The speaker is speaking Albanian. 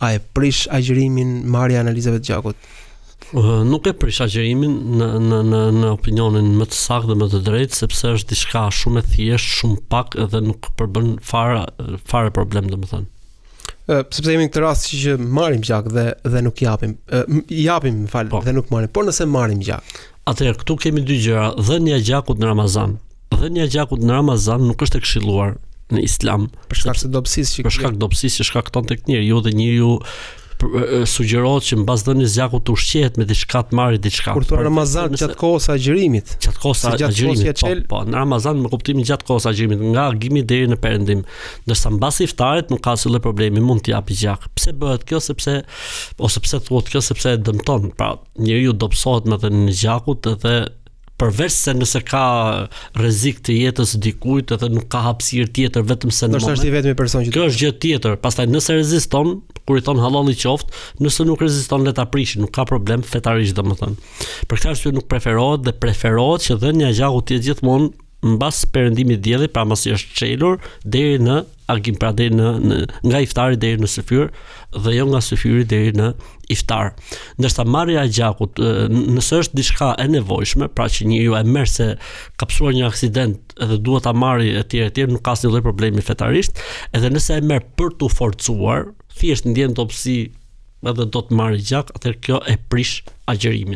A e prish agjërimin marrja e analizave të gjakut? Nuk e prish agjërimin në opinionin më të saktë dhe më të drejtë, sepse është diçka shumë e thjeshtë, shumë pak dhe nuk përbën fare problem, domethënë. Sepse jemi në këtë rast që marrim gjak dhe nuk japim. Japim, dhe nuk marrim, por nëse marrim gjak. Atëherë këtu kemi dy gjëra, dhënia e gjakut në Ramazan. Dhënia e gjakut në Ramazan nuk është e këshilluar në Islam, për shkak të dobësisë që shkakton tek njeriu dhe njeriu sugjerohet që mbas dhënies gjakut të ushqehet me diçka të marrë diçka. Kur thon Ramazan gjatë kohës së agjërimit. Gjatë kohës së agjërimit. Po, në Ramazan me kuptimin gjatë kohës së agjërimit, nga agimi deri në perëndim. Ndërsa mbas iftarit nuk ka asnjë problemi, mund të japi gjak. Pse bëhet kjo? Sepse thuhet kjo sepse e dëmton. Pra, njeriu dobësohet me dhënien e gjakut dhe përveç se nëse ka rrezik të jetës dikujt edhe nuk ka hapësirë tjetër vetëm se në moment. Është i vetmi person që kjo është gjë tjetër. Pastaj nëse reziston, kur i thon hallalli qoftë, nëse nuk reziston le ta prishin, nuk ka problem fetarisht domethënë. Për këtë arsye nuk preferohet që dhënia e gjakut të jetë gjithmonë mbas perëndimit të diellit, pra mos i është çelur deri në agim, pra deri nga iftari deri në syfyr dhe jo nga syfyri deri në iftar. Ndërsa marrja e gjakut, nëse është diçka e nevojshme, pra që njeriu e merr se ka pasur një aksident edhe duhet ta marrë etj, nuk ka asnjë lloj problemi fetarisht, edhe nëse e merr për tu forcuar, thjesht ndjen dobësi edhe do të marrë gjak, atëherë kjo e prish agjërimin.